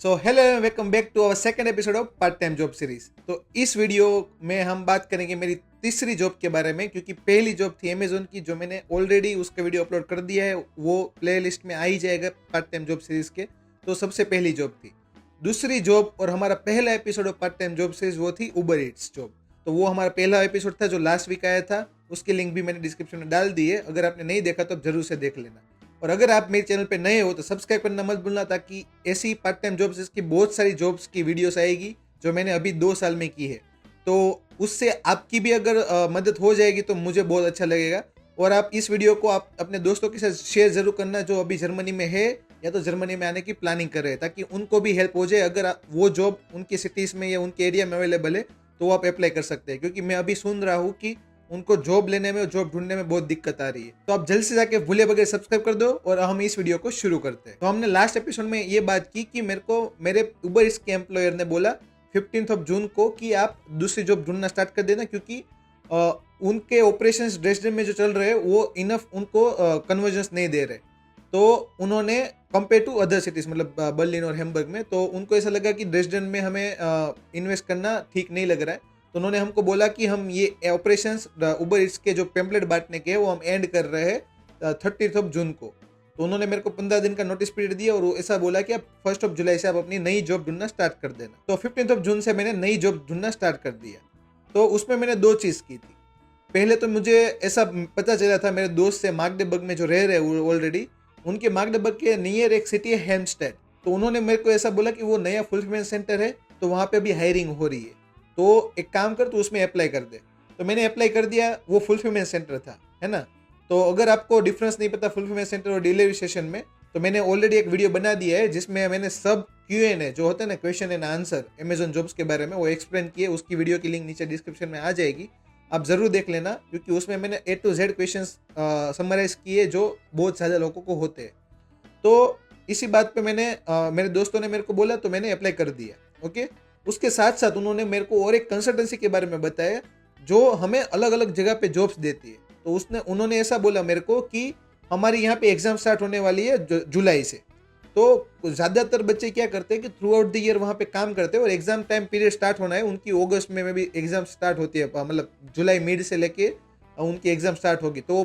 So hello welcome back to our second episode of part time job series. तो इस video में हम बात करेंगे मेरी तीसरी जॉब के बारे में, क्योंकि पहली जॉब थी अमेजोन की जो मैंने ऑलरेडी उसका वीडियो अपलोड कर दिया है, वो प्लेलिस्ट में आ ही जाएगा पार्ट टाइम जॉब सीरीज के। तो सबसे पहली जॉब थी। दूसरी जॉब और हमारा पहला episode of part time job series वो थी उबर ईट्स जॉब। तो वो हमारा पहला एपिसोड था जो लास्ट वीक आया था, उसकी लिंक भी मैंने डिस्क्रिप्शन में डाल दी है। अगर आपने नहीं देखा तो जरूर से देख लेना। और अगर आप मेरे चैनल पे नए हो तो सब्सक्राइब करना मत भूलना, ताकि ऐसी पार्ट टाइम जॉब्स की बहुत सारी जॉब्स की वीडियोस आएगी जो मैंने अभी 2 साल में की है। तो उससे आपकी भी अगर मदद हो जाएगी तो मुझे बहुत अच्छा लगेगा। और आप इस वीडियो को आप अपने दोस्तों के साथ शेयर जरूर करना जो अभी जर्मनी में है या तो जर्मनी में आने की प्लानिंग कर रहे हैं, ताकि उनको भी हेल्प हो जाए। अगर वो जॉब उनकी सिटीज़ में या उनके एरिया में अवेलेबल है तो आप अप्लाई कर सकते हैं, क्योंकि मैं अभी सुन रहा हूँ कि उनको जॉब लेने में और जॉब ढूंढने में बहुत दिक्कत आ रही है। तो आप जल्द से जाके भूले बगैर सब्सक्राइब कर दो और हम इस वीडियो को शुरू करते हैं। तो हमने लास्ट एपिसोड में ये बात की कि मेरे को मेरे उबर ईट्स के एम्प्लॉयर ने बोला 15 जून को कि आप दूसरी जॉब ढूंढना स्टार्ट कर देना, क्योंकि उनके ऑपरेशंस ड्रेसडन में जो चल रहे हैं वो इनफ उनको कन्वर्जेंस नहीं दे रहे। तो उन्होंने कंपेयर टू अदर सिटीज, मतलब बर्लिन और हैम्बर्ग में, तो उनको ऐसा लगा कि ड्रेसडन में हमें इन्वेस्ट करना ठीक नहीं लग रहा है। तो उन्होंने हमको बोला कि हम ये ऑपरेशंस उबर ईट्स के जो पेम्पलेट बांटने के वो हम एंड कर रहे हैं 30 जून को। तो उन्होंने मेरे को 15 दिन का नोटिस पीरियड दिया और ऐसा बोला कि आप 1 जुलाई से आप अपनी नई जॉब ढूंढना स्टार्ट कर देना। तो 15 जून से मैंने नई जॉब ढूंढना स्टार्ट कर दिया। तो उसमें मैंने 2 चीज़ की थी। पहले तो मुझे ऐसा पता चला था मेरे दोस्त से, मागडेबर्ग में जो रह रहे हैं ऑलरेडी, उनके मागडेबर्ग के नियर एक सिटी है हेम्स्टेड। तो उन्होंने मेरे को ऐसा बोला कि वो नया फुलफिलमेंट सेंटर है तो वहाँ पे अभी हायरिंग हो रही है, तो एक काम कर, तो उसमें अप्लाई कर दे। तो मैंने अप्लाई कर दिया। वो फुलफिलमेंट सेंटर था, है ना। तो अगर आपको डिफरेंस नहीं पता फुलफिलमेंट सेंटर और डिलीवरी स्टेशन में, तो मैंने ऑलरेडी एक वीडियो बना दिया है जिसमें मैंने सब Q&A जो होता है ना, question and answer Amazon jobs के बारे में, वो एक्सप्लेन किए। उसकी वीडियो की लिंक नीचे डिस्क्रिप्शन में आ जाएगी, आप ज़रूर देख लेना, क्योंकि उसमें मैंने A to Z question summarise किए जो बहुत ज़्यादा लोगों को होते हैं। तो इसी बात पे मैंने मेरे दोस्तों ने मेरे को बोला तो मैंने अप्लाई कर दिया। ओके। उसके साथ साथ उन्होंने मेरे को और एक कंसल्टेंसी के बारे में बताया जो हमें अलग अलग जगह पे जॉब्स देती है। तो उन्होंने ऐसा बोला मेरे को कि हमारी यहाँ पे एग्जाम स्टार्ट होने वाली है जुलाई से। तो ज़्यादातर बच्चे क्या करते हैं कि थ्रू आउट द ईयर वहाँ पे काम करते हैं, और एग्जाम टाइम पीरियड स्टार्ट होना है उनकी अगस्त में भी एग्जाम स्टार्ट होती है, मतलब जुलाई मिड से लेके उनकी एग्जाम स्टार्ट होगी। तो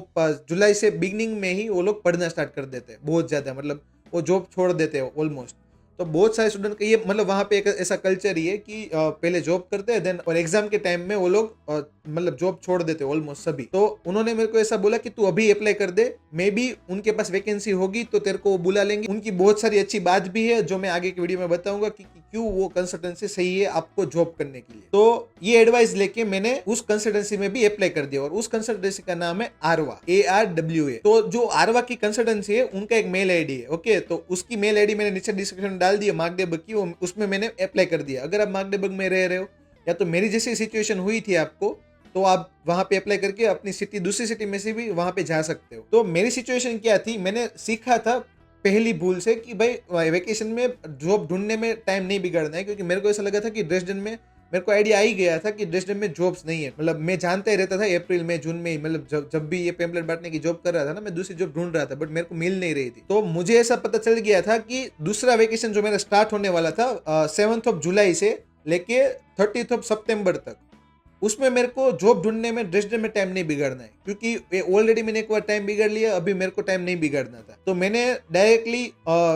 जुलाई से बिगनिंग में ही वो लोग पढ़ना स्टार्ट कर देते हैं बहुत ज़्यादा, मतलब वो जॉब छोड़ देते हैं ऑलमोस्ट। तो बहुत सारे स्टूडेंट का ये, मतलब वहाँ पे एक ऐसा कल्चर ही है कि पहले जॉब करते हैं देन, और एग्जाम के टाइम में वो लोग मतलब जॉब छोड़ देते हैं ऑलमोस्ट सभी। तो उन्होंने मेरे को ऐसा बोला कि तू अभी अप्लाई कर दे, मे बी उनके पास वैकेंसी होगी तो तेरे को वो बुला लेंगे। उनकी बहुत सारी अच्छी बात भी है जो मैं आगे की वीडियो में बताऊंगा कि क्यों वो कंसल्टेंसी सही है आपको जॉब करने के लिए। तो ये एडवाइस लेके मैंने उस कंसल्टेंसी में भी अप्लाई कर दिया, और उस कंसल्टेंसी का नाम है आरवा, ARWA। तो जो आरवा की कंसल्टेंसी है उनका एक मेल आईडी है। ओके। तो उसकी मेल आईडी मैंने नीचे डिस्क्रिप्शन डाल दी है मागडेबर्ग की, उसमें मैंने अप्लाई कर दिया। अगर आप मागडेबर्ग में रह रहे हो या तो मेरी जैसी सिचुएशन हुई थी आपको, तो आप वहां पे अप्लाई करके अपनी सिटी, दूसरी सिटी में से भी वहां पे जा सकते हो। तो मेरी सिचुएशन क्या थी, मैंने सीखा था पहली भूल से कि भाई वेकेशन में जॉब ढूंढने में टाइम नहीं बिगाड़ना है, क्योंकि मेरे को ऐसा लगा था कि ड्रेसडन में, मेरे को आइडिया आ ही गया था कि ड्रेसडन में जॉब्स नहीं है। मतलब मैं जानता ही रहता था अप्रैल में, जून में, मतलब जब भी ये पेम्पलेट बांटने की जॉब कर रहा था ना, मैं दूसरी जॉब ढूंढ रहा था, बट मेरे को मिल नहीं रही थी। तो मुझे ऐसा पता चल गया था कि दूसरा वेकेशन जो मेरा स्टार्ट होने वाला था 7 जुलाई से लेके 30 सितंबर तक, उसमें मेरे को जॉब ढूंढने में ड्रेसडन में टाइम नहीं बिगाड़ना है, क्योंकि ऑलरेडी मैंने एक बार टाइम बिगाड़ लिया, अभी मेरे को टाइम नहीं बिगाड़ना था। तो मैंने डायरेक्टली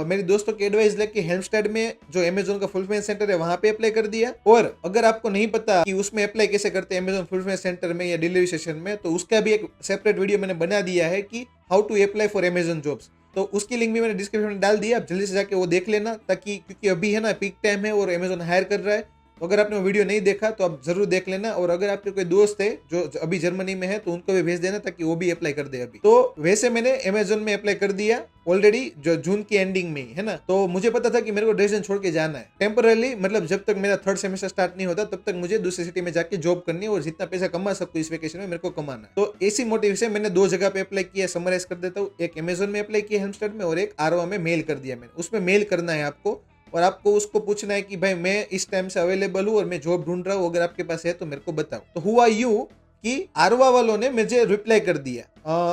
मेरे दोस्तों की एडवाइस लेके हेम्स्टेड में जो अमेजोन का फुलफिलमेंट सेंटर है वहां पे अप्लाई कर दिया। और अगर आपको नहीं पता कि उसमें अप्लाई कैसे करते हैं अमेजोन फुलफिलमेंट सेंटर में या डिलीवरी स्टेशन में, तो उसका भी एक सेपरेट वीडियो मैंने बना दिया है कि how to apply for Amazon jobs. तो उसकी लिंक भी मैंने डिस्क्रिप्शन में डाल दिया, आप जल्दी से जाके वो देख लेना, ताकि क्योंकि अभी है ना पीक टाइम है और अमेजोन हायर कर रहा है। तो अगर आपने वो वीडियो नहीं देखा तो आप जरूर देख लेना, और अगर आपके कोई दोस्त है जो अभी जर्मनी में है तो उनको भी भेज देना ताकि वो भी अप्लाई कर दे अभी। तो वैसे मैंने अमेजोन में अप्लाई कर दिया ऑलरेडी, जो जून की एंडिंग में ही है ना। तो मुझे पता था कि मेरे को ड्रेसडन छोड़ के जाना है टेम्परली, मतलब जब तक मेरा 3rd सेमेस्टर स्टार्ट नहीं होता तब तक मुझे दूसरी सिटी में जाके जॉब करनी है, और जितना पैसा कमा सकूं इस वेकेशन में मेरे को कमाना है। तो इसी मोटिव से मैंने 2 जगह पे अप्लाई किया। समराइज कर देता हूँ, एक अमेजोन में अप्लाई किया हेम्स्टेड में, और एक आरवा में मेल कर दिया मैंने। उसमें मेल करना है आपको, और आपको उसको पूछना है कि भाई मैं इस टाइम से अवेलेबल हूँ और मैं जॉब ढूंढ रहा हूँ, अगर आपके पास है तो मेरे को बताओ। तो हुआ यूं कि आरवा वालों ने मुझे रिप्लाई कर दिया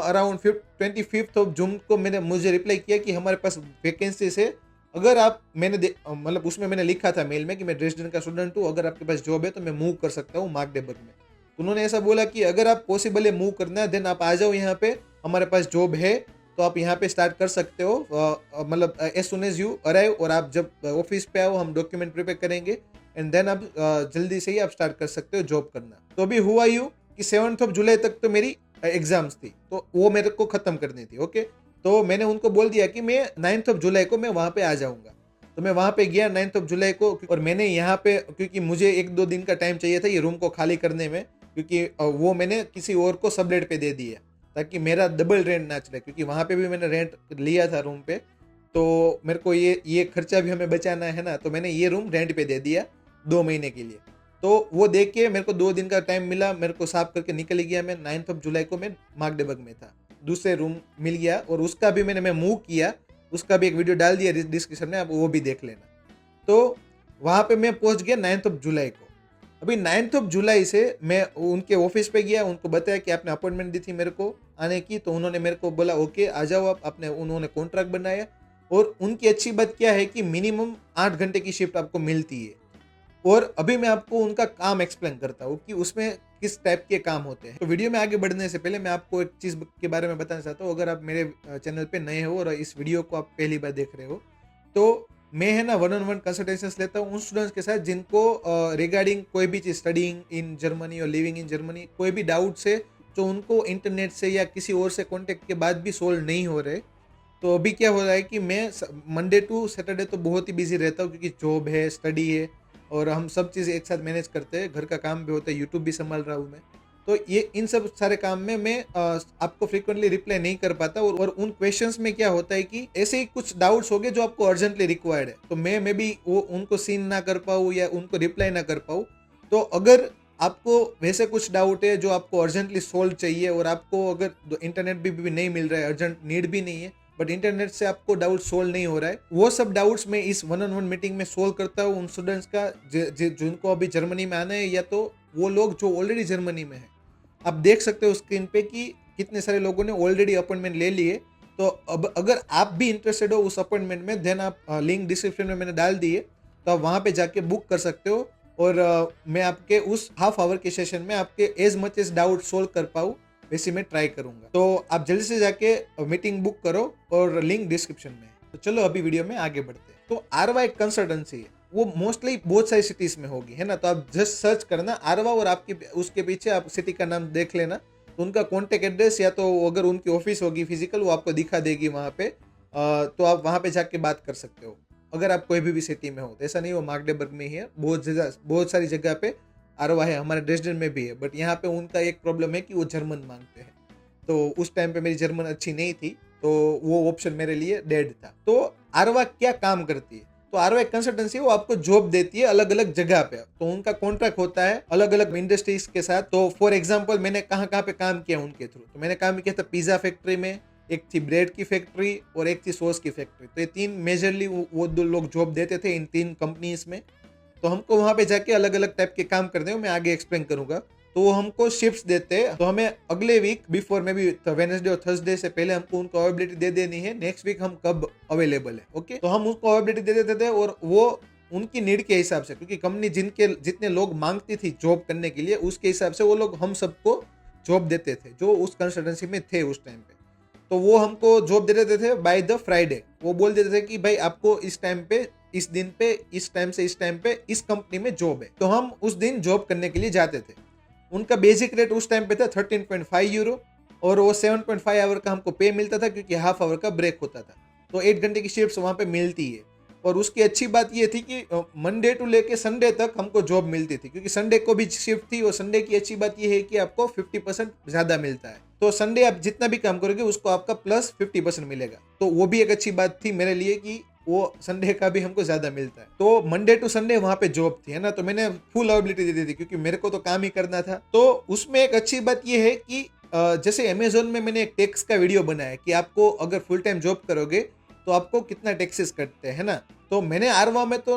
अराउंड 25 जून को। मुझे रिप्लाई किया कि हमारे पास वैकेंसीज है अगर आप मतलब उसमें मैंने लिखा था मेल में कि मैं ड्रेसडन का स्टूडेंट हूँ, अगर आपके पास जॉब है तो मैं मूव कर सकता हूँ मार्क्सडेबर्ग में। तो उन्होंने ऐसा बोला कि अगर आप पॉसिबल है मूव करना है देन आप आ जाओ यहाँ पे, हमारे पास जॉब है, तो आप यहाँ पे स्टार्ट कर सकते हो, मतलब as soon as you arrive, और आप जब ऑफिस पे आओ हम डॉक्यूमेंट प्रिपेयर करेंगे एंड देन आप जल्दी से ही आप स्टार्ट कर सकते हो जॉब करना। तो अभी हुआ यूँ कि 7 जुलाई तक तो मेरी एग्जाम्स थी, तो वो मेरे को खत्म करनी थी। ओके, तो मैंने उनको बोल दिया कि मैं 9 जुलाई को मैं वहाँ पे आ जाऊँगा। तो मैं वहाँ पे गया 9 जुलाई को, और मैंने यहाँ पे, क्योंकि मुझे 1-2 दिन का टाइम चाहिए था ये रूम को खाली करने में, क्योंकि वो मैंने किसी और को सबलेट पे दे दिया ताकि मेरा डबल रेंट ना चले, क्योंकि वहाँ पे भी मैंने रेंट लिया था रूम पे, तो मेरे को ये खर्चा भी हमें बचाना है ना, तो मैंने ये रूम रेंट पे दे दिया 2 महीने के लिए। तो वो देख के मेरे को 2 दिन का टाइम मिला, मेरे को साफ करके निकल गया मैं। 9 जुलाई को मैं मार्क्सडेबर्ग में था, दूसरे रूम मिल गया, और उसका भी मैं मूव किया, उसका भी एक वीडियो डाल दिया डिस्क्रिप्शन में, आप वो भी देख लेना। तो वहाँ पे मैं पहुँच गया 9 जुलाई को। अभी 9 जुलाई से मैं उनके ऑफिस पे गया, उनको बताया कि आपने अपॉइंटमेंट दी थी मेरे को आने की, तो उन्होंने मेरे को बोला ओके आ जाओ आप, आपने उन्होंने कॉन्ट्रैक्ट बनाया। और उनकी अच्छी बात क्या है कि मिनिमम 8 घंटे की शिफ्ट आपको मिलती है। और अभी मैं आपको उनका काम एक्सप्लेन करता हूँ कि उसमें किस टाइप के काम होते हैं। तो वीडियो में आगे बढ़ने से पहले मैं आपको एक चीज़ के बारे में बताना चाहता हूँ। अगर आप मेरे चैनल पे नए हो और इस वीडियो को आप पहली बार देख रहे हो, तो मैं है ना 1-on-1 कंसल्टेशंस लेता हूँ उन स्टूडेंट्स के साथ जिनको रिगार्डिंग कोई भी चीज़, स्टडिंग इन जर्मनी और लिविंग इन जर्मनी, कोई भी डाउट्स है जो उनको इंटरनेट से या किसी और से कॉन्टेक्ट के बाद भी सोल्व नहीं हो रहे। तो अभी क्या हो रहा है कि मैं मंडे टू सैटरडे तो बहुत ही बिजी रहता हूँ, क्योंकि जॉब है, स्टडी है, और हम सब चीज़ एक साथ मैनेज करते हैं, घर का काम भी होता है, यूट्यूब भी संभाल रहा हूँ मैं। तो ये इन सब सारे काम में मैं आपको फ्रीक्वेंटली रिप्लाई नहीं कर पाता, और उन क्वेश्चंस में क्या होता है कि ऐसे ही कुछ डाउट्स हो गए जो आपको अर्जेंटली रिक्वायर्ड है, तो मैं भी वो उनको सीन ना कर पाऊँ या उनको रिप्लाई ना कर पाऊँ। तो अगर आपको वैसे कुछ डाउट है जो आपको अर्जेंटली सोल्व चाहिए, और आपको अगर इंटरनेट भी नहीं मिल रहा है, अर्जेंट नीड भी नहीं है, बट इंटरनेट से आपको डाउट सोल्व नहीं हो रहा है, वो सब डाउट्स मैं इस 1-on-1 मीटिंग में सोल्व करता हूँ उन स्टूडेंट्स का जिनको अभी जर्मनी में आना है, या तो वो लोग जो ऑलरेडी जर्मनी में है। आप देख सकते हो स्क्रीन पे कि कितने सारे लोगों ने ऑलरेडी अपॉइंटमेंट ले लिए। तो अब अगर आप भी इंटरेस्टेड हो उस अपॉइंटमेंट में, देन आप लिंक डिस्क्रिप्शन में मैंने डाल दिए, तो आप वहाँ पे जाके बुक कर सकते हो, और मैं आपके उस हाफ आवर के सेशन में आपके as much as doubt solve कर पाऊँ वैसे मैं ट्राई करूंगा। तो आप जल्दी से जाके मीटिंग बुक करो, और लिंक डिस्क्रिप्शन में है। तो चलो अभी वीडियो में आगे बढ़ते हैं। तो आरवा एक कंसल्टेंसी है, वो मोस्टली बहुत सारी सिटीज में होगी, है ना। तो आप जस्ट सर्च करना आरवा, और आपके उसके पीछे आप सिटी का नाम देख लेना, तो उनका कॉन्टेक्ट एड्रेस या तो अगर उनकी ऑफिस होगी फिजिकल वो आपको दिखा देगी वहाँ पे। तो आप वहाँ पे जाके बात कर सकते हो अगर आप कोई भी सिटी में हो। तो ऐसा नहीं हो मार्क्सडेबर्ग में ही है, बहुत सारी जगह पे आरवा है, हमारे ड्रेसडन में भी है, बट यहाँ पे उनका एक प्रॉब्लम है कि वो जर्मन मांगते हैं। तो उस टाइम पे मेरी जर्मन अच्छी नहीं थी, तो वो ऑप्शन मेरे लिए डेड था। तो आरवा क्या काम करती है? तो आरवा एक कंसल्टेंसी है, वो आपको जॉब देती है अलग अलग जगह पे। तो उनका कॉन्ट्रैक्ट होता है अलग अलग इंडस्ट्रीज के साथ। तो फॉर एग्जाम्पल मैंने कहाँ कहाँ पे काम किया उनके थ्रू, तो मैंने काम किया था पिज्जा फैक्ट्री में, एक थी ब्रेड की फैक्ट्री, और एक थी सॉस की फैक्ट्री। तो ये 3 मेजरली वो 2 लोग जॉब देते थे इन 3 कंपनीज में। तो हमको वहाँ पे जाके अलग अलग टाइप के काम करने हैं, मैं आगे एक्सप्लेन करूंगा। तो वो हमको शिफ्ट्स देते हैं, तो हमें अगले वीक बिफोर में भी वेडनेसडे और थर्सडे से पहले हमको उनको अवेलेबिलिटी दे देनी है नेक्स्ट वीक हम कब अवेलेबल है। ओके, तो हम उसको अवेलेबिलिटी दे देते थे, और वो उनकी नीड के हिसाब से, क्योंकि कंपनी जितने लोग मांगती थी जॉब करने के लिए उसके हिसाब से वो लोग हम सबको जॉब देते थे जो उस कंसल्टेंसी में थे उस टाइम पे। तो वो हमको जॉब दे देते थे बाय द फ्राइडे। वो बोल देते थे कि भाई आपको इस टाइम पे, इस दिन पे, इस टाइम से इस टाइम पे इस कंपनी में जॉब है, तो हम उस दिन जॉब करने के लिए जाते थे। उनका बेसिक रेट उस टाइम पे था 13.5 यूरो, और वो 7.5 आवर का हमको पे मिलता था, क्योंकि हाफ आवर का ब्रेक होता था। तो 8 घंटे की शिफ्ट वहाँ पे मिलती है। और उसकी अच्छी बात ये थी कि मंडे टू लेके संडे तक हमको जॉब मिलती थी, क्योंकि संडे को भी शिफ्ट थी, और संडे की अच्छी बात ये है कि आपको 50% ज़्यादा मिलता है। तो संडे आप जितना भी काम करोगे उसको आपका प्लस 50% मिलेगा। तो वो भी एक अच्छी बात थी मेरे लिए कि वो संडे का भी हमको ज्यादा मिलता है। तो मंडे टू संडे वहां पे जॉब थी, है ना। तो मैंने फुल अवेलेबिलिटी दे दी थी, क्योंकि मेरे को तो काम ही करना था। तो उसमें एक अच्छी बात ये है कि जैसे अमेजोन में मैंने एक टैक्स का वीडियो बनाया कि आपको अगर फुल टाइम जॉब करोगे तो आपको कितना टैक्सेस कटते हैं, ना। तो मैंने आरवा में तो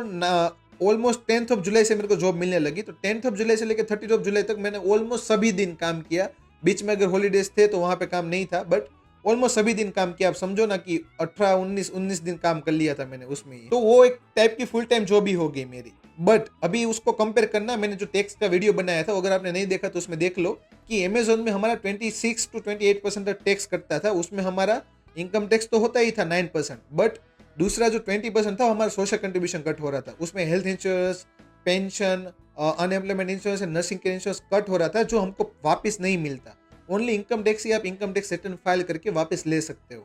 ऑलमोस्ट 10th जुलाई से मेरे को जॉब मिलने लगी। तो 10th जुलाई से लेकर 30th जुलाई तक मैंने ऑलमोस्ट सभी दिन काम किया। बीच में अगर हॉलीडेज थे तो वहां पे काम नहीं था, बट ऑलमोस्ट सभी दिन काम किया। आप समझो ना कि 18-19 दिन काम कर लिया था मैंने उसमें ही। तो वो एक टाइप की फुल टाइम जॉब ही हो गई मेरी। बट अभी उसको कंपेयर करना, मैंने जो टैक्स का वीडियो बनाया था, अगर आपने नहीं देखा तो उसमें देख लो कि अमेजोन में हमारा 26 to 28% टैक्स कटता था। उसमें हमारा इनकम टैक्स तो होता ही था 9%, बट दूसरा जो 20% था हमारा सोशल कंट्रीब्यूशन कट हो रहा था। उसमें health insurance, pension, unemployment insurance, nursing के इंश्योरेंस कट हो रहा था, जो हमको वापस नहीं मिलता। ओनली इनकम टैक्स ही आप इनकम टैक्स रिटर्न फाइल करके वापस ले सकते हो।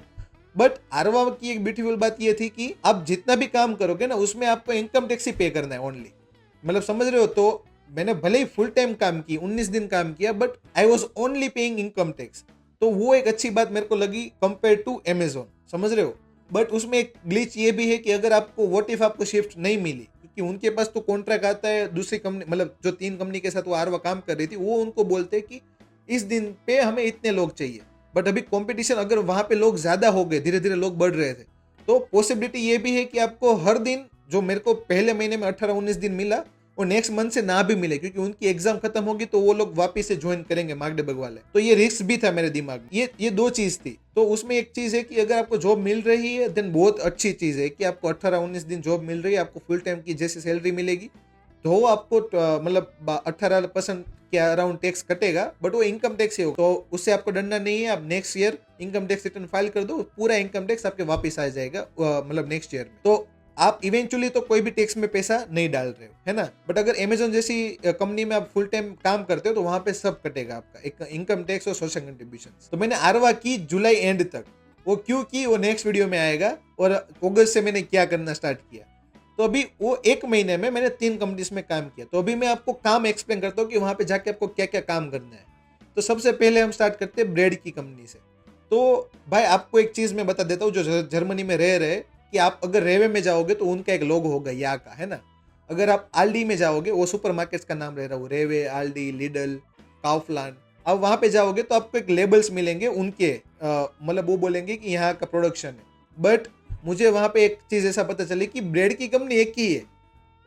बट आरवा की एक ब्यूटीफुल बात ये थी कि आप जितना भी काम करोगे ना, उसमें आपको इनकम टैक्स ही पे करना है ओनली। मतलब समझ रहे हो? तो मैंने भले ही फुल टाइम काम की, 19 दिन काम किया, but I was only paying income tax. तो वो एक अच्छी बात मेरे को लगी कंपेयर टू अमेजोन, समझ रहे हो? बट उसमें एक ग्लिच ये भी है कि अगर आपको व्हाट इफ आपको शिफ्ट नहीं मिली, क्योंकि उनके पास तो कॉन्ट्रैक्ट आता है दूसरी कंपनी, मतलब जो 3 कंपनी के साथ वो आरवा काम कर रही थी, वो उनको बोलते हैं कि इस दिन पे हमें इतने लोग चाहिए। बट अभी कंपटीशन, अगर वहां पे लोग ज्यादा हो गए, धीरे धीरे लोग बढ़ रहे थे, तो पॉसिबिलिटी ये भी है कि आपको हर दिन, जो मेरे को पहले महीने में 18-19 दिन मिला, वो नेक्स्ट मंथ से ना भी मिले, क्योंकि उनकी एग्जाम खत्म होगी तो वो लोग वापस से ज्वाइन करेंगे मार्कडे वाले। तो ये रिस्क भी था मेरे दिमाग में। ये दो चीज थी। तो उसमें एक चीज है कि अगर आपको जॉब मिल रही है देन बहुत अच्छी चीज है कि आपको 18-19 दिन जॉब मिल रही है, आपको फुल टाइम की जैसी सैलरी मिलेगी, तो आपको मतलब 18% के अराउंड टैक्स कटेगा, बट वो इनकम टैक्स ही होगा, तो उससे आपको डरना नहीं है। आप next year income tax return file कर दो, पूरा इनकम टैक्स आपके वापस आ जाएगा मतलब नेक्स्ट ईयर में। तो आप इवेंचुअली तो कोई भी टैक्स में पैसा नहीं डाल रहे हो, है ना? बट अगर अमेजोन जैसी कंपनी में आप फुल टाइम काम करते हो तो वहां पे सब कटेगा आपका, एक इनकम टैक्स और सोशल कंट्रीब्यूशन। तो मैंने आरवा की जुलाई एंड तक। वो क्यों की, वो नेक्स्ट वीडियो में आएगा। और अगस्त से मैंने क्या करना स्टार्ट किया। तो अभी वो एक महीने में मैंने 3 कंपनीज में काम किया। तो अभी मैं आपको काम एक्सप्लेन करता हूँ कि वहां पे जाके आपको क्या क्या काम करना है। तो सबसे पहले हम स्टार्ट करते हैं ब्रेड की कंपनी से। तो भाई आपको एक चीज मैं बता देता हूँ, जो जर्मनी में रह रहे, कि आप अगर रेवे में जाओगे तो उनका एक लोगो होगा या का, है ना? अगर आप आल्डी में जाओगे, वो सुपरमार्केट्स का नाम रह रहा है, वो रेवे, आल्डी, लिडल, काउफलान। अब वहां पे जाओगे तो आपको एक लेबल्स मिलेंगे उनके, मतलब वो बोलेंगे कि यहाँ का प्रोडक्शन है। बट मुझे वहां पे एक चीज ऐसा पता चली कि ब्रेड की कंपनी एक ही है।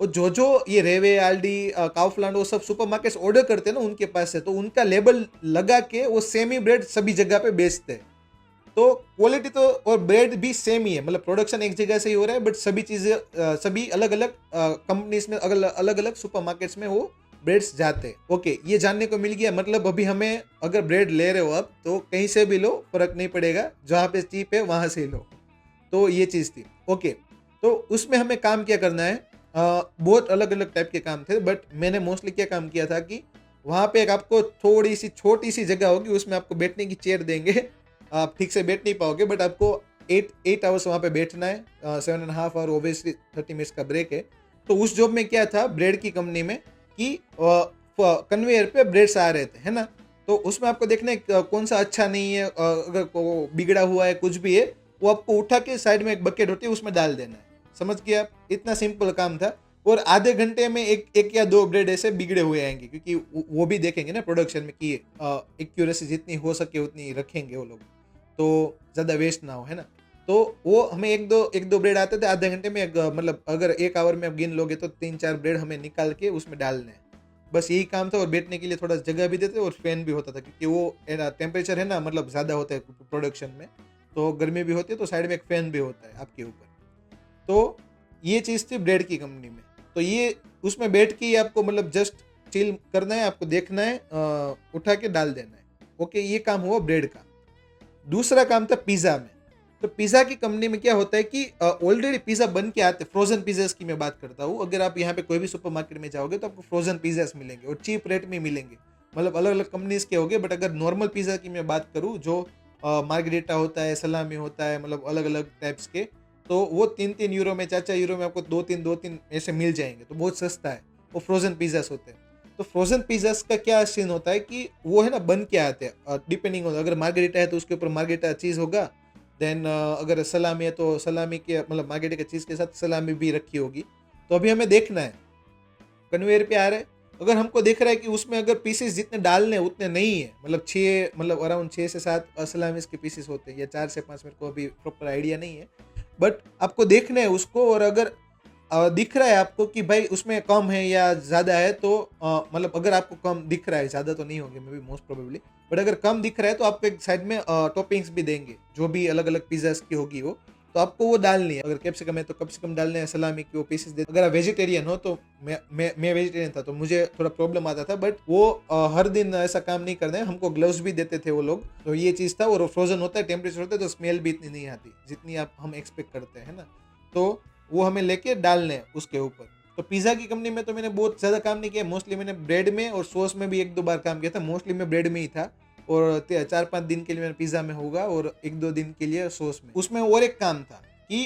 और जो ये रेवे, आल्डी, काउफलैंड, वो सब सुपरमार्केट्स ऑर्डर करते हैं ना उनके पास से, तो उनका लेबल लगा के वो सेम ही ब्रेड सभी जगह पे बेचते हैं। तो क्वालिटी तो और ब्रेड भी सेम ही है, मतलब प्रोडक्शन एक जगह से ही हो रहा है, बट सभी चीजें सभी अलग अलग कंपनीज में, अलग अलग सुपरमार्केट्स में वो ब्रेड्स जाते हैं। ओके, ये जानने को मिल गया। मतलब अभी हमें अगर ब्रेड ले रहे हो अब, तो कहीं से भी लो, फर्क नहीं पड़ेगा, जहाँ पे चीप है वहां से लो। तो ये चीज थी। ओके, तो उसमें हमें काम क्या करना है, बहुत अलग अलग टाइप के काम थे, बट मैंने मोस्टली क्या काम किया था कि वहां पे एक आपको थोड़ी सी छोटी सी जगह होगी, उसमें आपको बैठने की चेयर देंगे। आप ठीक से बैठ नहीं पाओगे, बट आपको 8 आवर्स वहां पे बैठना है, 7.5 आवर, ओबियसली 30 मिनट्स का ब्रेक है। तो उस जॉब में क्या था ब्रेड की कंपनी में कि कन्वेयर पे ब्रेड्स आ रहे थे, है ना? तो उसमें आपको देखना है कौन सा अच्छा नहीं है, अगर बिगड़ा हुआ है, कुछ भी है, वो आपको उठा के साइड में एक बकेट होती है, उसमें डाल देना है। समझ गए आप? इतना सिंपल काम था। और आधे घंटे में एक या दो ब्रेड ऐसे बिगड़े हुए आएंगे, क्योंकि वो भी देखेंगे ना प्रोडक्शन में कि एक्यूरेसी जितनी हो सके उतनी रखेंगे वो लोग, तो ज़्यादा वेस्ट ना हो, है ना? तो वो हमें एक दो ब्रेड आते थे आधे घंटे में, मतलब अगर 1 आवर में आप गिन लोगे तो 3-4 ब्रेड हमें निकाल के उसमें डालने हैं। बस यही काम था। और बैठने के लिए थोड़ा जगह भी देते और फैन भी होता था, क्योंकि वो टेम्परेचर है ना, मतलब ज़्यादा होता है प्रोडक्शन में, तो गर्मी भी होती है, तो साइड में एक फैन भी होता है आपके ऊपर। तो ये चीज़ थी ब्रेड की कंपनी में। तो ये उसमें बैठ के ही आपको मतलब जस्ट चिल करना है, आपको देखना है, उठा के डाल देना है। ओके, ये काम हुआ ब्रेड का। दूसरा काम था पिज़्ज़ा में। तो पिज़्ज़ा की कंपनी में क्या होता है कि ऑलरेडी पिज़्ज़ा बन के आते, फ्रोजन पिज़्ज़ास की मैं बात करता हूँ। अगर आप यहाँ पे कोई भी सुपरमार्केट में जाओगे तो आपको फ्रोजन पिज़्ज़ास मिलेंगे और चीप रेट में मिलेंगे। मतलब अलग अलग कंपनीज के होंगे, बट अगर नॉर्मल पिज़्ज़ा की मैं बात करूँ, जो मार्गरेटा होता है, सलामी होता है, मतलब अलग अलग टाइप्स के, तो वो 3-3 यूरो में, 4-4 यूरो में आपको 2-3 ऐसे मिल जाएंगे। तो बहुत सस्ता है। वो फ्रोजन पिज़्ज़ास होते हैं। तो फ्रोजन पिज़्ज़ास का क्या सीन होता है कि वो है ना बन के आते हैं, डिपेंडिंग होता है। अगर मार्गरेटा है तो उसके ऊपर मार्गरेटा चीज़ होगा, देन अगर सलामी है तो सलामी के, मतलब मार्गरेटा की चीज़ के साथ सलामी भी रखी होगी। तो अभी हमें देखना है कन्वेयर पे आ रहा है, अगर हमको देख रहा है कि उसमें अगर पीसेस जितने डालने उतने नहीं है, मतलब 6, मतलब अराउंड 6 से 7 सलामीस के पीसेस होते हैं, या 4 से 5, मेरे को अभी प्रॉपर आइडिया नहीं है, बट आपको देखना है उसको। और अगर दिख रहा है आपको कि भाई उसमें कम है या ज़्यादा है, तो मतलब अगर आपको कम दिख रहा है, ज़्यादा तो नहीं होंगे may be, most probably, but अगर कम दिख रहा है तो आपको एक साइड में टॉपिंग्स भी देंगे, जो भी अलग अलग पिज्जास की होगी वो, तो आपको वो डालनी है। अगर कैप्सिकम है तो कैप्सिकम डालने हैं, सलामी की वो पीसेस दे। अगर आप वेजिटेरियन हो तो मैं वेजिटेरियन था तो मुझे थोड़ा प्रॉब्लम आता था, बट वो हर दिन ऐसा काम नहीं करना है। हमको ग्लव्स भी देते थे वो लोग, तो ये चीज़ था। और फ्रोजन होता है, टेम्परेचर होता है, तो स्मेल भी इतनी नहीं आती जितनी आप हम एक्सपेक्ट करते हैं ना। तो वो हमें लेके डालने हैं उसके ऊपर। तो पिज़्ज़ा की कंपनी में तो मैंने बहुत ज़्यादा काम नहीं किया, मोस्टली मैंने ब्रेड में और सॉस में भी 1-2 बार काम किया था। मोस्टली मैं ब्रेड में ही था, और 4-5 दिन के लिए मैंने पिज़्ज़ा में होगा और 1-2 दिन के लिए सॉस में। उसमें और एक काम था कि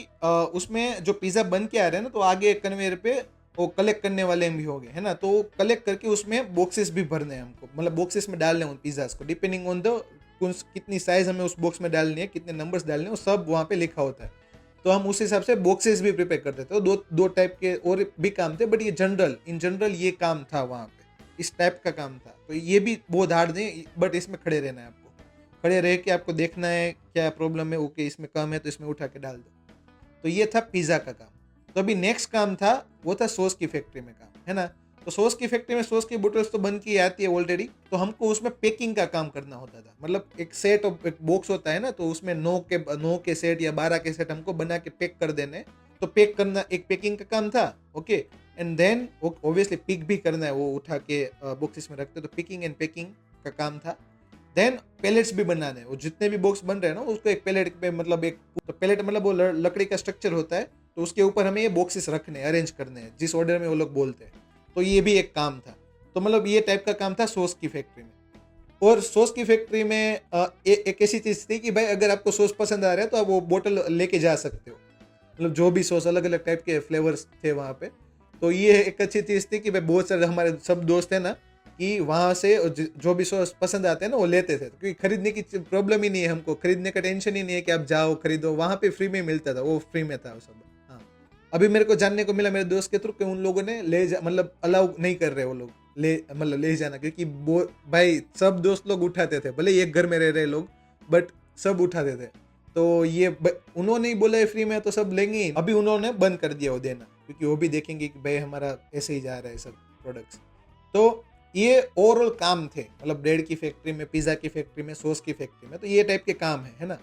उसमें जो पिज़्ज़ा बन के आ रहे हैं ना, तो आगे कन्वेयर पे वो कलेक्ट करने वाले भी हो गए है ना, तो कलेक्ट करके उसमें बॉक्सेस भी भरने हैं हमको, मतलब बॉक्सेस में डालने हैं उन पिज़्ज़ास को, डिपेंडिंग ऑन द कितनी साइज हमें उस बॉक्स में डालनी है, कितने नंबर्स डालने हैं, वो सब वहाँ पे लिखा होता है। तो हम उस हिसाब से बॉक्सेस भी प्रिपेयर करते थे। तो दो टाइप के और भी काम थे, बट ये इन जनरल ये काम था वहाँ पे, इस टाइप का काम था। तो ये भी बहुत हार्ड नहीं, बट इसमें खड़े रहना है आपको, खड़े रह के आपको देखना है क्या प्रॉब्लम है, ओके इसमें कम है तो इसमें उठा के डाल दो। तो ये था पिज़्ज़ा का काम। तो अभी नेक्स्ट काम था, वो था सॉस की फैक्ट्री में काम, है ना। तो सॉस की फैक्ट्री में सॉस की बोटल्स तो बन की आती है ऑलरेडी, तो हमको उसमें पैकिंग का काम करना होता था। मतलब एक सेट ऑफ एक बॉक्स होता है ना, तो उसमें 9 के सेट या 12 के सेट हमको बना के पैक कर देने। तो पैक करना एक पैकिंग का काम था, okay. And then obviously pick भी करना है, वो उठा के बॉक्सेस में रखते, तो पिकिंग एंड पैकिंग का काम था। देन पैलेट्स भी बनाने हैं, वो जितने भी बॉक्स बन रहे हैं ना, उसको एक पैलेट पे, मतलब एक तो पैलेट मतलब वो लकड़ी का स्ट्रक्चर होता है, तो उसके ऊपर हमें ये बॉक्सेस रखने, अरेंज करने हैं जिस ऑर्डर में वो लोग बोलते हैं। तो ये भी एक काम था। तो मतलब ये टाइप का काम था सॉस की फैक्ट्री में। और सॉस की फैक्ट्री में एक ऐसी चीज़ थी कि भाई अगर आपको सॉस पसंद आ रहा है तो आप वो बोतल लेके जा सकते हो, मतलब जो भी सॉस, अलग अलग टाइप के फ्लेवर्स थे वहाँ पे। तो ये एक अच्छी चीज़ थी कि भाई बहुत सारे हमारे सब दोस्त हैं ना, कि वहाँ से जो भी सॉस पसंद आते हैं ना वो लेते थे, क्योंकि खरीदने की प्रॉब्लम ही नहीं है, हमको खरीदने का टेंशन ही नहीं है कि आप जाओ खरीदो, वहाँ पे फ्री में मिलता था, वो फ्री में था वो सब। हाँ, अभी मेरे को जानने को मिला मेरे दोस्त के थ्रू कि उन लोगों ने मतलब अलाउ नहीं कर रहे वो लोग मतलब ले जाना, क्योंकि भाई सब दोस्त लोग उठाते थे, भले एक घर में रह रहे लोग, बट सब उठाते थे। तो ये उन्होंने ही बोला है फ्री में तो सब लेंगे ही। अभी उन्होंने बंद कर दिया वो देना, क्योंकि वो भी देखेंगे कि भाई हमारा ऐसे ही जा रहा है सब प्रोडक्ट्स। तो ये ओवरऑल काम थे, मतलब ब्रेड की फैक्ट्री में, पिज़्ज़ा की फैक्ट्री में, सॉस की फैक्ट्री में, तो ये टाइप के काम है ना।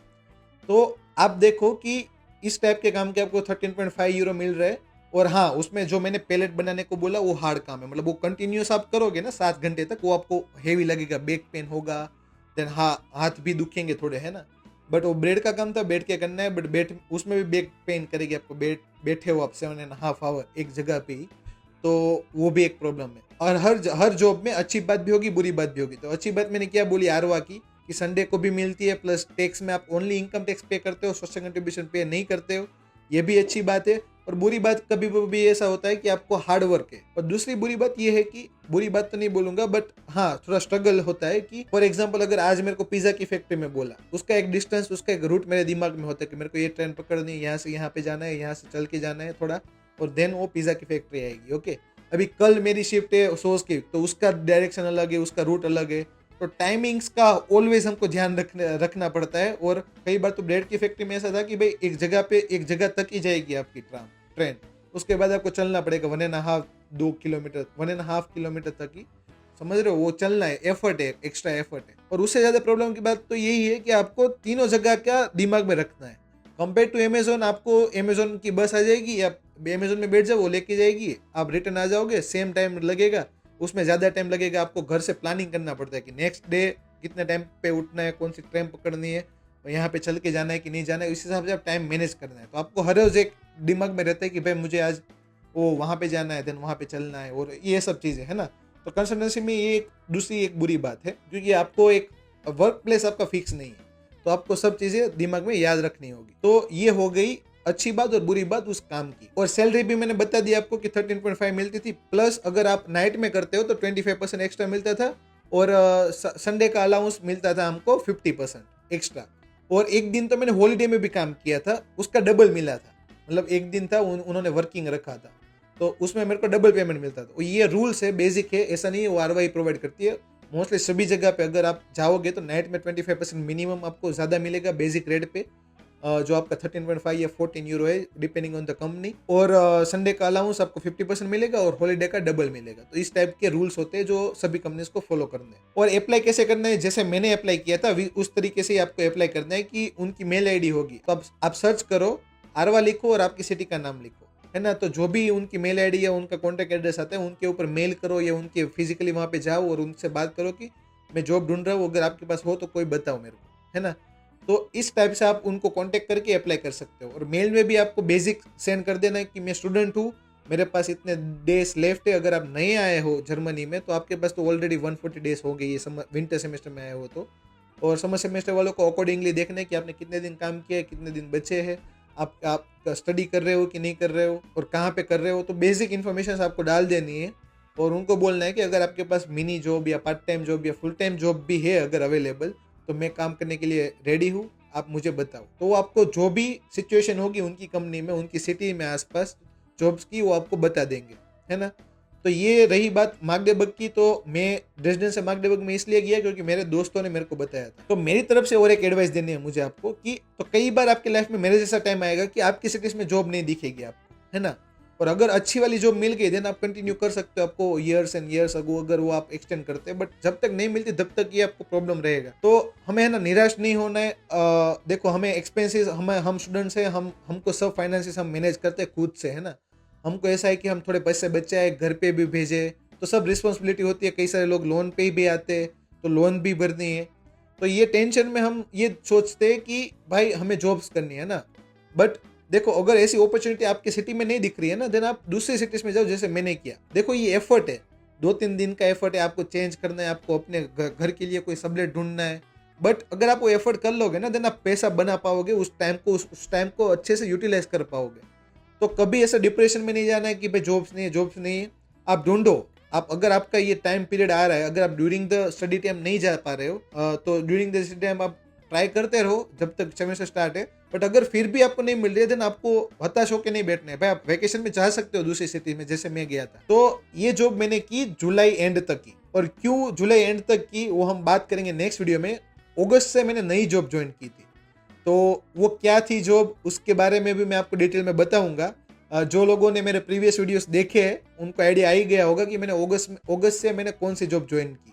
तो आप देखो कि इस टाइप के काम के आपको 13.5 यूरो मिल रहे हैं। और हाँ, उसमें जो मैंने पैलेट बनाने को बोला वो हार्ड काम है, मतलब वो कंटिन्यूस आप करोगे ना 7 घंटे तक, वो आपको हेवी लगेगा, बैक पेन होगा, देन हाथ भी दुखेंगे थोड़े, है ना। बट वो ब्रेड का काम था, बैठ के करना है, बट बैठ उसमें भी बैक पेन करेगी आपको, बैठे हो आप 7.5 आवर एक जगह पे ही, तो वो भी एक प्रॉब्लम है। और हर जॉब में अच्छी बात भी होगी, बुरी बात भी होगी। तो अच्छी बात मैंने क्या बोली आरवा की, कि संडे को भी मिलती है, प्लस टैक्स में आप ओनली इनकम टैक्स पे करते हो, सोशल कंट्रीब्यूशन पे नहीं करते हो, ये भी अच्छी बात है। और बुरी बात कभी भी ऐसा होता है कि आपको हार्ड वर्क है। और दूसरी बुरी बात ये है कि, बुरी बात तो नहीं बोलूंगा, बट हाँ थोड़ा स्ट्रगल होता है कि फॉर एग्जांपल अगर आज मेरे को पिज्जा की फैक्ट्री में बोला, उसका एक डिस्टेंस, उसका एक रूट मेरे दिमाग में होता है कि मेरे को ये ट्रेन पकड़नी है, यहाँ से यहाँ पे जाना है, यहाँ से चल के जाना है थोड़ा, और देन वो पिज्जा की फैक्ट्री आएगी, ओके। अभी कल मेरी शिफ्ट है सॉस की, तो उसका डायरेक्शन अलग है, उसका रूट अलग है, तो टाइमिंग्स का ऑलवेज हमको ध्यान रखना पड़ता है। और कई बार तो ब्रेड की फैक्ट्री में ऐसा था कि भाई एक जगह तक ही जाएगी आपकी ट्रेन, उसके बाद आपको चलना पड़ेगा 1.5 किलोमीटर तक ही, समझ रहे हो, वो चलना है, एफर्ट है, एक्स्ट्रा एफर्ट है। और उससे ज़्यादा प्रॉब्लम की बात तो यही है कि आपको तीनों जगह का दिमाग में रखना है। कंपेयर टू अमेजोन, आपको अमेजोन की बस आ जाएगी, आप अमेजोन में बैठ जाओ, वो लेके जाएगी, आप रिटर्न आ जाओगे, सेम टाइम लगेगा, उसमें ज़्यादा टाइम लगेगा। आपको घर से प्लानिंग करना पड़ता है कि नेक्स्ट डे कितने टाइम पे उठना है, कौन सी ट्रेन पकड़नी है, और यहाँ पे चल के जाना है कि नहीं जाना है, इस हिसाब से आप टाइम मैनेज करना है। तो आपको हर रोज़ एक दिमाग में रहता है कि भाई मुझे आज वो वहाँ पे जाना है, देन वहाँ पे चलना है, और ये सब चीज़ें है ना। तो कंसल्टेंसी में ये दूसरी एक बुरी बात है, क्योंकि आपको एक वर्क प्लेस आपका फिक्स नहीं है, तो आपको सब चीज़ें दिमाग में याद रखनी होगी। तो ये हो गई अच्छी बात और बुरी बात उस काम की। और सैलरी भी मैंने बता दिया आपको कि 13.5 मिलती थी, प्लस अगर आप नाइट में करते हो तो 25% एक्स्ट्रा मिलता था, और संडे का अलाउंस मिलता था हमको 50% एक्स्ट्रा। और एक दिन तो मैंने हॉलीडे में भी काम किया था, उसका डबल मिला था, मतलब एक दिन था उन्होंने वर्किंग रखा था, तो उसमें मेरे को डबल पेमेंट मिलता था। ये रूल्स है, बेसिक है, ऐसा नहीं है, वो आरवाई प्रोवाइड करती है मोस्टली सभी जगह पे। अगर आप जाओगे तो नाइट में 25% मिनिमम आपको ज़्यादा मिलेगा बेसिक रेट पे, जो आपका 13.5 या 14 यूरो है डिपेंडिंग ऑन द कंपनी। और संडे का अलाउंस आपको 50% मिलेगा और हॉलीडे का डबल मिलेगा। तो इस टाइप के रूल्स होते हैं जो सभी कंपनीज को फॉलो करने हैं। और अप्लाई कैसे करना है, जैसे मैंने अप्लाई किया था उस तरीके से ही आपको अप्लाई करना है कि उनकी मेल आईडी होगी, तो आप सर्च करो, आरवा लिखो और आपकी सिटी का नाम लिखो, है ना। तो जो भी उनकी मेल आईडी या उनका कॉन्टैक्ट एड्रेस आता है उनके ऊपर मेल करो या उनके फिजिकली वहाँ पे जाओ और उनसे बात करो कि मैं जॉब ढूंढ रहा हूँ, अगर आपके पास हो तो कोई बताओ मेरे को, है ना। तो इस टाइप से आप उनको कांटेक्ट करके अप्लाई कर सकते हो। और मेल में भी आपको बेसिक सेंड कर देना है कि मैं स्टूडेंट हूँ, मेरे पास इतने डेज लेफ्ट है, अगर आप नए आए हो जर्मनी में तो आपके पास तो ऑलरेडी 140 डेज हो गए ये विंटर सेमेस्टर में आए हो तो। और समर सेमेस्टर वालों को अकॉर्डिंगली देखना है कि आपने कितने दिन काम किया है, कितने दिन बचे हैं, आप स्टडी कर रहे हो कि नहीं कर रहे हो और कहाँ पे कर रहे हो। तो बेसिक इन्फॉर्मेशन आपको डाल देनी है और उनको बोलना है कि अगर आपके पास मिनी जॉब या पार्ट टाइम जॉब या फुल टाइम जॉब भी है अगर अवेलेबल, तो मैं काम करने के लिए रेडी हूँ, आप मुझे बताओ। तो वो आपको जो भी सिचुएशन होगी उनकी कंपनी में, उनकी सिटी में आसपास जॉब्स की, वो आपको बता देंगे, है ना। तो ये रही बात मागडेबर्ग की। तो मैं ड्रेसडेन से मागडेबर्ग में इसलिए गया क्योंकि मेरे दोस्तों ने मेरे को बताया था। तो मेरी तरफ से और एक एडवाइस देनी है मुझे आपको कि तो कई बार आपकी लाइफ में मेरे जैसा टाइम आएगा कि आपकी सिटीज में जॉब नहीं दिखेगी आपको, है ना। और अगर अच्छी वाली जॉब मिल गई देन आप कंटिन्यू कर सकते हो, आपको ईयर्स एंड ईयर्स अगो अगर वो आप एक्सटेंड करते हैं। बट जब तक नहीं मिलती तब तक ये आपको प्रॉब्लम रहेगा। तो हमें, है ना, निराश नहीं होना है। देखो, हमें एक्सपेंसेस, हम स्टूडेंट्स हैं, हमको सब फाइनेंसेस हम मैनेज करते हैं खुद से, है ना। हमको ऐसा है कि हम थोड़े पैसे बचाए, घर पे भी भेजे, तो सब रिस्पॉन्सिबिलिटी होती है। कई सारे लोग लोन पे भी आते हैं तो लोन भी भरनी है। तो ये टेंशन में हम ये सोचते हैं कि भाई हमें जॉब्स करनी है ना। बट देखो, अगर ऐसी अपॉर्चुनिटी आपकी सिटी में नहीं दिख रही है ना, देन आप दूसरी सिटीज में जाओ जैसे मैंने किया। देखो, ये एफर्ट है, 2-3 दिन का एफर्ट है, आपको चेंज करना है, आपको अपने घर के लिए कोई सबलेट ढूंढना है। बट अगर आप वो एफर्ट कर लोगे ना, देन आप पैसा बना पाओगे, उस टाइम को अच्छे से यूटिलाइज कर पाओगे। तो कभी ऐसा डिप्रेशन में नहीं जाना है कि भाई जॉब्स नहीं है, जॉब्स नहीं है। आप ढूंढो। आप अगर आपका ये टाइम पीरियड आ रहा है, अगर आप ड्यूरिंग द स्टडी टाइम नहीं जा पा रहे हो, तो ड्यूरिंग द स्टडी टाइम आप ट्राई करते रहो जब तक सेमेस्टर स्टार्ट है। बट अगर फिर भी आपको नहीं मिल रही है, देन आपको हताश होकर नहीं बैठना है। भाई आप वेकेशन में जा सकते हो दूसरी सिटी में, जैसे मैं गया था। तो ये जॉब मैंने की जुलाई एंड तक की। और क्यों जुलाई एंड तक की वो हम बात करेंगे नेक्स्ट वीडियो में। अगस्त से मैंने नई जॉब ज्वाइन की थी, तो वो क्या थी जॉब, उसके बारे में भी मैं आपको डिटेल में बताऊंगा। जो लोगों ने मेरे प्रीवियस वीडियोस देखे हैं उनको आइडिया आ ही गया होगा कि मैंने अगस्त से मैंने कौन सी जॉब ज्वाइन की।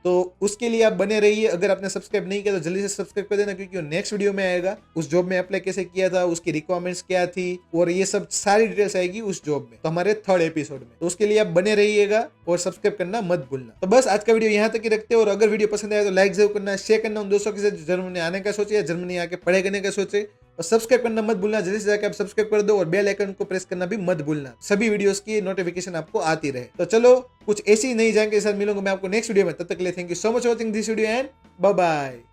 तो उसके लिए आप बने रहिए। अगर आपने सब्सक्राइब नहीं किया तो जल्दी से सब्सक्राइब कर देना, क्योंकि वो नेक्स्ट वीडियो में आएगा। उस जॉब में अप्लाई कैसे किया था, उसकी रिक्वायरमेंट्स क्या थी, और ये सब सारी डिटेल्स आएगी उस जॉब में, तो हमारे 3rd एपिसोड में। तो उसके लिए आप बने रहिएगा और सब्सक्राइब करना मत भूलना। तो बस आज का वीडियो यहाँ तक ही रखते हैं। और अगर वीडियो पसंद आए तो लाइक जरूर करना, शेयर करना उन दोस्तों के साथ जर्मनी आने का सोचे या जर्मनी आके पढ़ाई करने का सोचे। और सब्सक्राइब करना मत भूलना, जल्दी से जाकर आप सब्सक्राइब कर दो और बेल आइकन को प्रेस करना भी मत भूलना, सभी वीडियोस की नोटिफिकेशन आपको आती रहे। तो चलो, कुछ ऐसी नई जानकारी के साथ मिलूंगा मैं आपको नेक्स्ट वीडियो में। तब तक के लिए thank you so much watching this video and bye bye.